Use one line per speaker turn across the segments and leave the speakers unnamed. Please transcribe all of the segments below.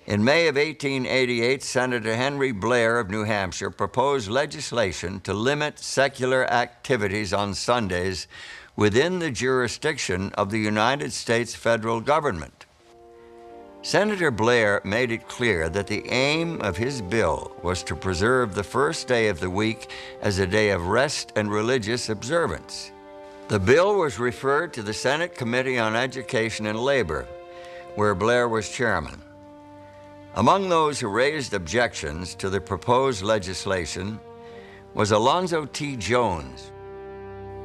In May of 1888, Senator Henry Blair of New Hampshire proposed legislation to limit secular activities on Sundays within the jurisdiction of the United States federal government. Senator Blair made it clear that the aim of his bill was to preserve the first day of the week as a day of rest and religious observance. The bill was referred to the Senate Committee on Education and Labor, where Blair was chairman. Among those who raised objections to the proposed legislation was Alonzo T. Jones.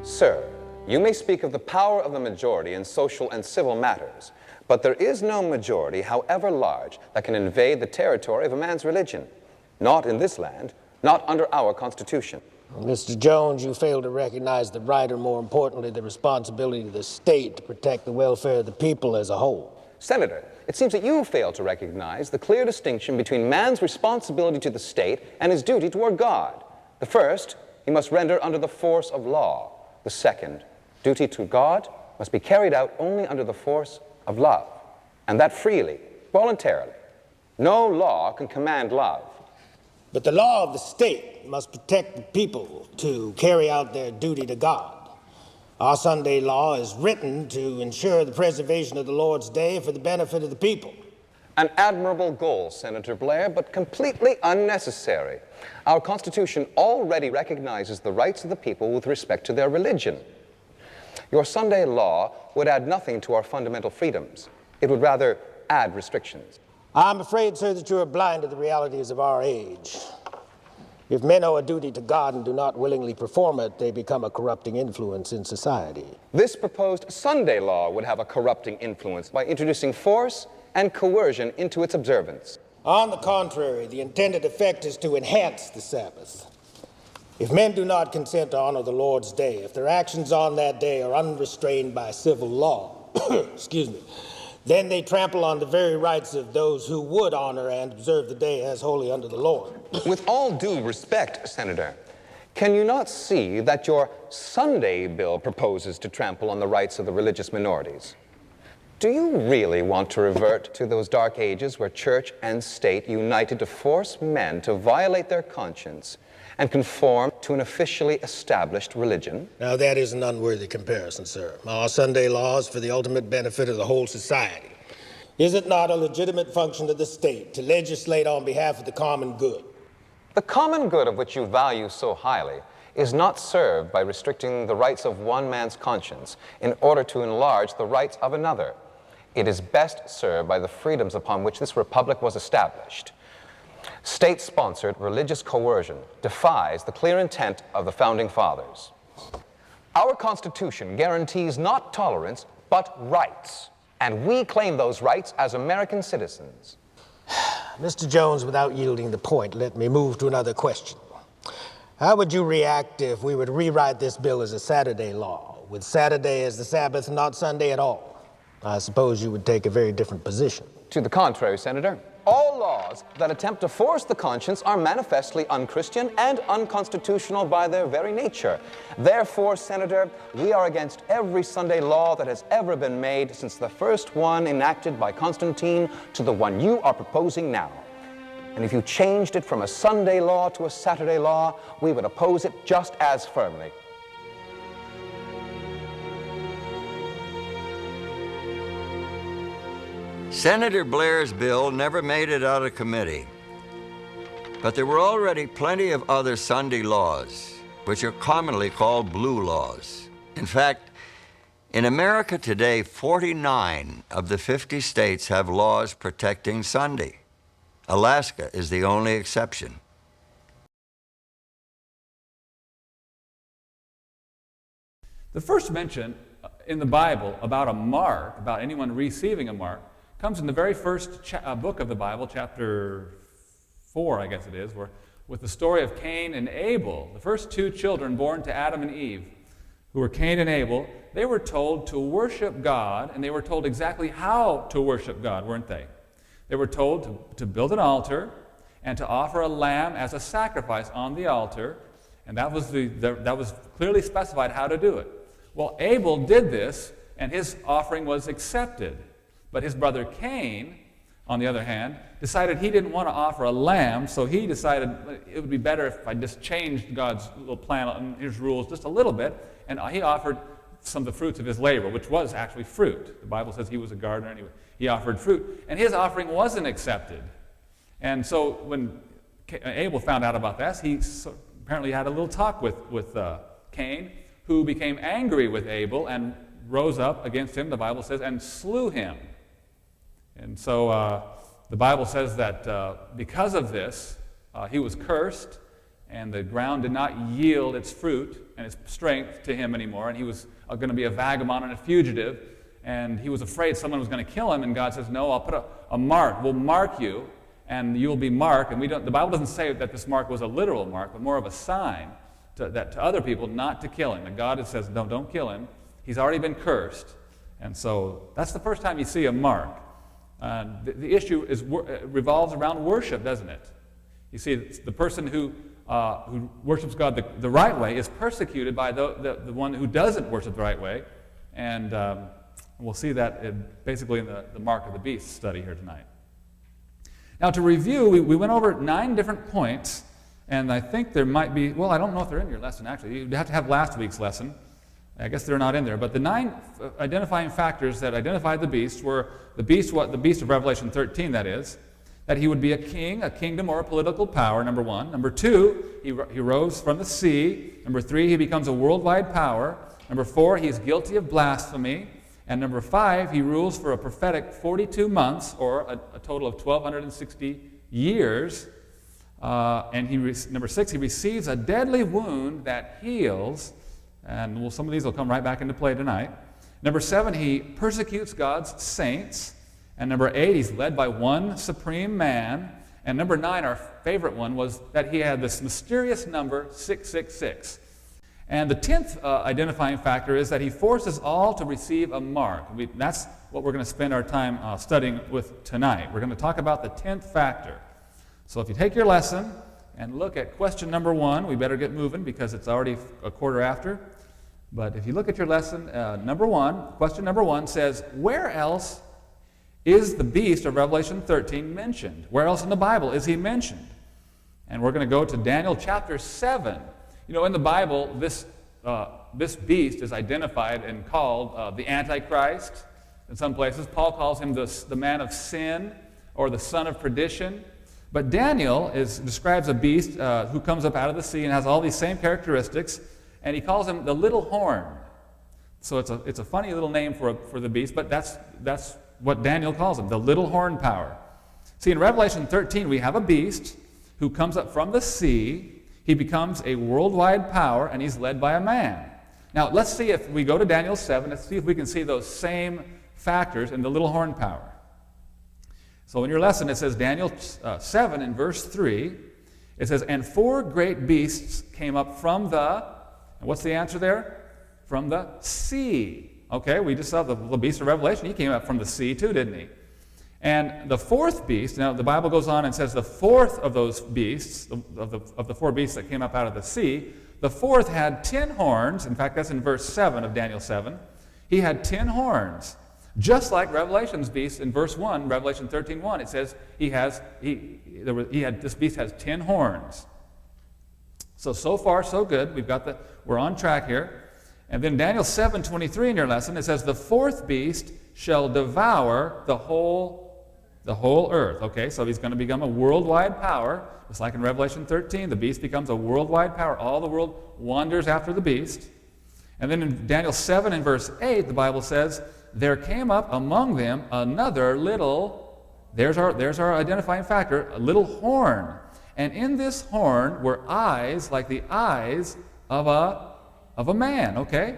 Sir, you may speak of the power of the majority in social and civil matters, but there is no majority, however large, that can invade the territory of a man's religion. Not in this land, not under our Constitution.
Mr. Jones, you fail to recognize the right, or more importantly, the responsibility of the state to protect the welfare of the people as a whole.
Senator, it seems that you fail to recognize the clear distinction between man's responsibility to the state and his duty toward God. The first, he must render under the force of law. The second, duty to God must be carried out only under the force of love, and that freely, voluntarily. No law can command love.
But the law of the state must protect the people to carry out their duty to God. Our Sunday law is written to ensure the preservation of the Lord's Day for the benefit of the people.
An admirable goal, Senator Blair, but completely unnecessary. Our Constitution already recognizes the rights of the people with respect to their religion. Your Sunday law would add nothing to our fundamental freedoms. It would rather add restrictions.
I'm afraid, sir, that you are blind to the realities of our age. If men owe a duty to God and do not willingly perform it, they become a corrupting influence in society.
This proposed Sunday law would have a corrupting influence by introducing force and coercion into its observance.
On the contrary, the intended effect is to enhance the Sabbath. If men do not consent to honor the Lord's Day, if their actions on that day are unrestrained by civil law, excuse me, then they trample on the very rights of those who would honor and observe the day as holy unto the Lord.
With all due respect, Senator, can you not see that your Sunday bill proposes to trample on the rights of the religious minorities? Do you really want to revert to those dark ages where church and state united to force men to violate their conscience and conform to an officially established religion?
Now, that is an unworthy comparison, sir. Our Sunday law is for the ultimate benefit of the whole society. Is it not a legitimate function of the state to legislate on behalf of the common good?
The common good of which you value so highly is not served by restricting the rights of one man's conscience in order to enlarge the rights of another. It is best served by the freedoms upon which this republic was established. State-sponsored religious coercion defies the clear intent of the Founding Fathers. Our Constitution guarantees not tolerance, but rights, and we claim those rights as American citizens.
Mr. Jones, without yielding the point, let me move to another question. How would you react if we were to rewrite this bill as a Saturday law, with Saturday as the Sabbath, not Sunday at all? I suppose you would take a very different position.
To the contrary, Senator. All laws that attempt to force the conscience are manifestly unchristian and unconstitutional by their very nature. Therefore, Senator, we are against every Sunday law that has ever been made since the first one enacted by Constantine to the one you are proposing now. And if you changed it from a Sunday law to a Saturday law, we would oppose it just as firmly.
Senator Blair's bill never made it out of committee, but there were already plenty of other Sunday laws, which are commonly called blue laws. In fact, in America today, 49 of the 50 states have laws protecting Sunday. Alaska is the only exception.
The first mention in the Bible about a mark, about anyone receiving a mark, comes in the very first book of the Bible, chapter 4, I guess it is, with the story of Cain and Abel, the first two children born to Adam and Eve, who were Cain and Abel. They were told to worship God, and they were told exactly how to worship God, weren't they? They were told to build an altar and to offer a lamb as a sacrifice on the altar, and that was clearly specified how to do it. Well, Abel did this, and his offering was accepted. But his brother Cain on the other hand, decided he didn't want to offer a lamb, so he decided it would be better if I just changed God's little plan and his rules just a little bit, and he offered some of the fruits of his labor, which was actually fruit. The Bible says he was a gardener, and he offered fruit, and his offering wasn't accepted. And so when Abel found out about this, he apparently had a little talk with Cain, who became angry with Abel and rose up against him, the Bible says, and slew him. And so the Bible says that because of this, he was cursed, and the ground did not yield its fruit and its strength to him anymore, and he was going to be a vagabond and a fugitive, and he was afraid someone was going to kill him, and God says, no, I'll put a mark. We'll mark you, and you'll be marked. And the Bible doesn't say that this mark was a literal mark, but more of a sign to other people not to kill him. And God says, no, don't kill him. He's already been cursed. And so that's the first time you see a mark. The issue revolves around worship, doesn't it? You see, the person who worships God the right way is persecuted by the one who doesn't worship the right way. And we'll see that basically in the Mark of the Beast study here tonight. Now, to review, we went over 9 different points, and I think there might be, well, I don't know if they're in your lesson, actually. You'd have to have last week's lesson. I guess they're not in there. But the 9 identifying factors that identified the beast were the beast of Revelation 13, that is, that he would be a king, a kingdom, or a political power, number 1. Number 2, he rose from the sea. Number 3, he becomes a worldwide power. Number 4, he is guilty of blasphemy. And number 5, he rules for a prophetic 42 months, or a total of 1,260 years. And number 6, he receives a deadly wound that heals. And some of these will come right back into play tonight. Number 7, he persecutes God's saints. And number 8, he's led by one supreme man. And number 9, our favorite one, was that he had this mysterious number, 666. And the 10th identifying factor is that he forces all to receive a mark. That's what we're going to spend our time studying with tonight. We're going to talk about the 10th factor. So if you take your lesson and look at question number 1, we better get moving because it's already a quarter after. But if you look at your lesson, question number 1 says, where else is the beast of Revelation 13 mentioned? Where else in the Bible is he mentioned? And we're going to go to Daniel chapter 7. You know, in the Bible, this beast is identified and called the Antichrist. In some places, Paul calls him the man of sin or the son of perdition. But Daniel describes a beast who comes up out of the sea and has all these same characteristics, and he calls him the little horn. So it's a funny little name for the beast, but that's what Daniel calls him, the little horn power. See, in Revelation 13, we have a beast who comes up from the sea. He becomes a worldwide power, and he's led by a man. Now, let's see if we go to Daniel 7, let's see if we can see those same factors in the little horn power. So in your lesson, it says Daniel 7 in verse 3, it says, and 4 great beasts came up from and what's the answer there? From the sea. Okay, we just saw the beast of Revelation. He came up from the sea too, didn't he? And the 4th beast, now the Bible goes on and says the 4th of those beasts, of the 4 beasts that came up out of the sea, the 4th had 10 horns. In fact, that's in verse 7 of Daniel 7. He had 10 horns. Just like Revelation's beast in verse 1, Revelation 13:1, it says this beast has 10 horns. So far, so good. We're on track here. And then Daniel 7:23 in your lesson, it says the 4th beast shall devour the whole earth. Okay, so he's going to become a worldwide power. Just like in Revelation 13, the beast becomes a worldwide power. All the world wanders after the beast. And then in Daniel 7 and verse 8, the Bible says, there came up among them another little, there's our identifying factor, a little horn. And in this horn were eyes like the eyes of a man, okay?